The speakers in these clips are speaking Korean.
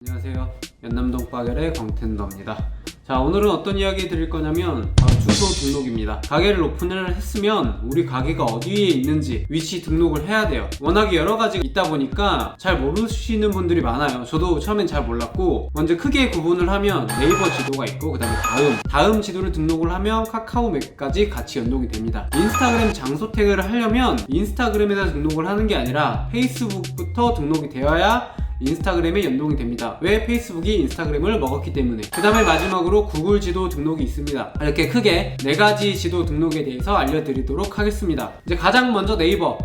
안녕하세요. 연남동 빠결의 광텐더입니다. 자, 오늘은 어떤 이야기 드릴 거냐면 주소 등록입니다. 가게를 오픈을 했으면 우리 가게가 어디에 있는지 위치 등록을 해야 돼요. 워낙에 여러 가지가 있다 보니까 잘 모르시는 분들이 많아요. 저도 처음엔 잘 몰랐고, 먼저 크게 구분을 하면 네이버 지도가 있고, 그 다음에 다음 지도를 등록을 하면 카카오맵까지 같이 연동이 됩니다. 인스타그램 장소 태그를 하려면 인스타그램에서 등록을 하는 게 아니라 페이스북부터 등록이 되어야 인스타그램에 연동이 됩니다. 왜? 페이스북이 인스타그램을 먹었기 때문에. 그 다음에 마지막으로 구글 지도 등록이 있습니다. 이렇게 크게 4가지 지도 등록에 대해서 알려드리도록 하겠습니다. 이제 가장 먼저 네이버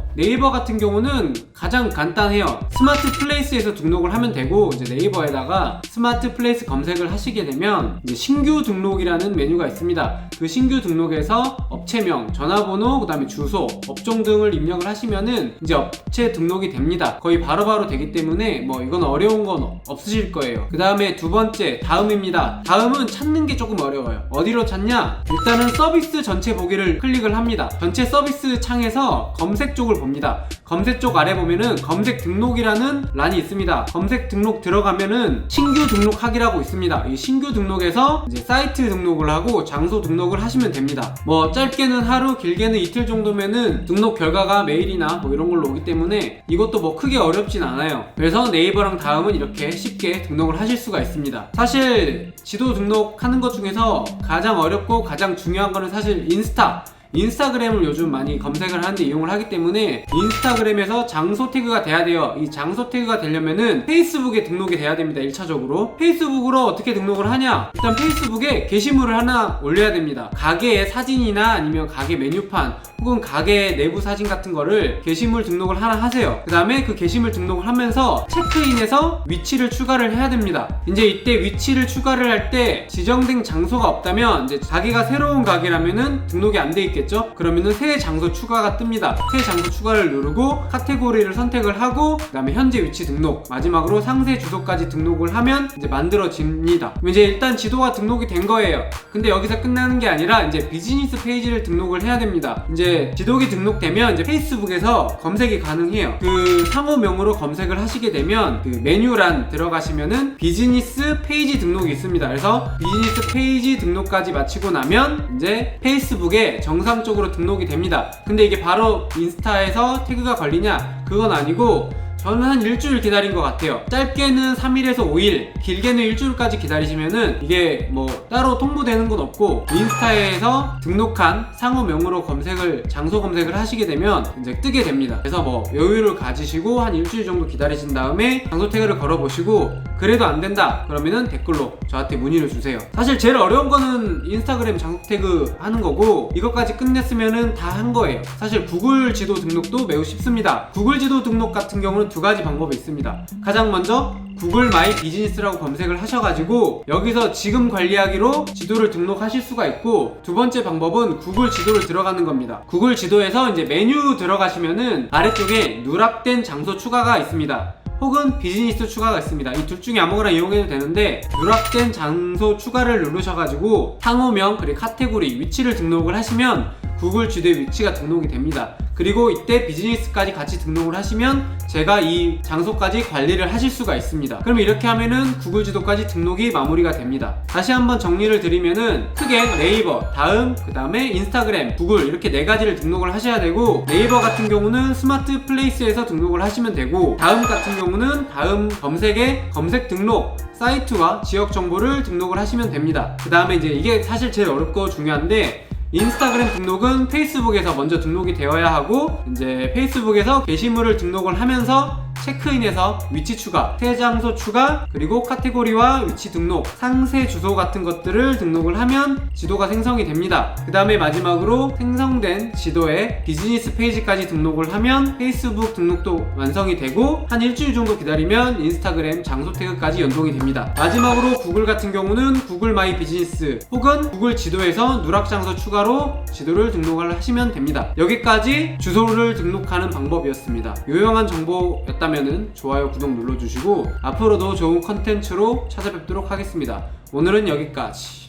같은 경우는 가장 간단해요. 스마트 플레이스에서 등록을 하면 되고, 이제 네이버에다가 스마트 플레이스 검색을 하시게 되면 이제 신규 등록이라는 메뉴가 있습니다. 그 신규 등록에서 업체명, 전화번호, 그 다음에 주소, 업종 등을 입력을 하시면은 이제 업체 등록이 됩니다. 거의 바로바로 되기 때문에 이건 어려운 건 없으실 거예요. 그 다음에 두 번째, 다음입니다. 다음은 찾는 게 조금 어려워요. 어디로 찾냐? 일단은 서비스 전체 보기를 클릭을 합니다. 전체 서비스 창에서 검색 쪽을 봅니다. 검색 쪽 아래 보면은 검색 등록이라는 란이 있습니다. 검색 등록 들어가면은 신규 등록하기라고 있습니다. 이 신규 등록에서 이제 사이트 등록을 하고 장소 등록을 하시면 됩니다. 짧게는 하루, 길게는 이틀 정도면은 등록 결과가 메일이나 이런 걸로 오기 때문에 이것도 크게 어렵진 않아요. 그래서 네이버랑 다음은 이렇게 쉽게 등록을 하실 수가 있습니다. 사실 지도 등록하는 것 중에서 가장 어렵고 가장 중요한 거는 사실 인스타그램을 요즘 많이 검색을 하는데 이용을 하기 때문에 인스타그램에서 장소 태그가 돼야 돼요. 이 장소 태그가 되려면은 페이스북에 등록이 돼야 됩니다. 1차적으로. 페이스북으로 어떻게 등록을 하냐? 일단 페이스북에 게시물을 하나 올려야 됩니다. 가게의 사진이나 아니면 가게 메뉴판 혹은 가게 내부 사진 같은 거를 게시물 등록을 하나 하세요. 그 다음에 그 게시물 등록을 하면서 체크인에서 위치를 추가를 해야 됩니다. 이제 이때 위치를 추가를 할 때 지정된 장소가 없다면, 이제 가게가 새로운 가게라면은 등록이 안 돼 있겠죠? 그러면은 새 장소 추가가 뜹니다. 새 장소 추가를 누르고 카테고리를 선택을 하고, 그 다음에 현재 위치 등록, 마지막으로 상세 주소까지 등록을 하면 이제 만들어집니다. 그럼 이제 일단 지도가 등록이 된 거예요. 근데 여기서 끝나는 게 아니라 이제 비즈니스 페이지를 등록을 해야 됩니다. 이제 지도기 등록되면 이제 페이스북에서 검색이 가능해요. 그 상호명으로 검색을 하시게 되면 그 메뉴란 들어가시면은 비즈니스 페이지 등록이 있습니다. 그래서 비즈니스 페이지 등록까지 마치고 나면 이제 페이스북에 정상적으로 등록이 됩니다. 근데 이게 바로 인스타에서 태그가 걸리냐? 그건 아니고 저는 한 일주일 기다린 것 같아요. 짧게는 3일에서 5일, 길게는 일주일까지 기다리시면은 이게 따로 통보되는 건 없고, 인스타에서 등록한 상호명으로 장소 검색을 하시게 되면 이제 뜨게 됩니다. 그래서 여유를 가지시고 한 일주일 정도 기다리신 다음에 장소 태그를 걸어보시고, 그래도 안 된다 그러면은 댓글로 저한테 문의를 주세요. 사실 제일 어려운 거는 인스타그램 장소 태그 하는 거고, 이것까지 끝냈으면은 다 한 거예요. 사실 구글 지도 등록도 매우 쉽습니다. 구글 지도 등록 같은 경우는 2가지 방법이 있습니다. 가장 먼저 구글 마이 비즈니스라고 검색을 하셔가지고 여기서 지금 관리하기로 지도를 등록하실 수가 있고, 두 번째 방법은 구글 지도를 들어가는 겁니다. 구글 지도에서 이제 메뉴 들어가시면은 아래쪽에 누락된 장소 추가가 있습니다. 혹은 비즈니스 추가가 있습니다. 이 둘 중에 아무거나 이용해도 되는데, 누락된 장소 추가를 누르셔가지고 상호명 그리고 카테고리, 위치를 등록을 하시면 구글 지도의 위치가 등록이 됩니다. 그리고 이때 비즈니스까지 같이 등록을 하시면 제가 이 장소까지 관리를 하실 수가 있습니다. 그럼 이렇게 하면은 구글 지도까지 등록이 마무리가 됩니다. 다시 한번 정리를 드리면은 크게 네이버, 다음, 그 다음에 인스타그램, 구글 이렇게 4가지를 등록을 하셔야 되고, 네이버 같은 경우는 스마트 플레이스에서 등록을 하시면 되고, 다음 같은 경우는 다음 검색에 검색 등록, 사이트와 지역 정보를 등록을 하시면 됩니다. 그 다음에 이제 이게 사실 제일 어렵고 중요한데, 인스타그램 등록은 페이스북에서 먼저 등록이 되어야 하고, 이제 페이스북에서 게시물을 등록을 하면서 체크인에서 위치 추가, 새 장소 추가, 그리고 카테고리와 위치 등록, 상세 주소 같은 것들을 등록을 하면 지도가 생성이 됩니다. 그 다음에 마지막으로 생성된 지도에 비즈니스 페이지까지 등록을 하면 페이스북 등록도 완성이 되고, 한 일주일 정도 기다리면 인스타그램 장소 태그까지 연동이 됩니다. 마지막으로 구글 같은 경우는 구글 마이 비즈니스 혹은 구글 지도에서 누락 장소 추가로 지도를 등록을 하시면 됩니다. 여기까지 주소를 등록하는 방법이었습니다. 유용한 정보였다면 좋아요, 구독 눌러주시고 앞으로도 좋은 컨텐츠로 찾아뵙도록 하겠습니다. 오늘은 여기까지.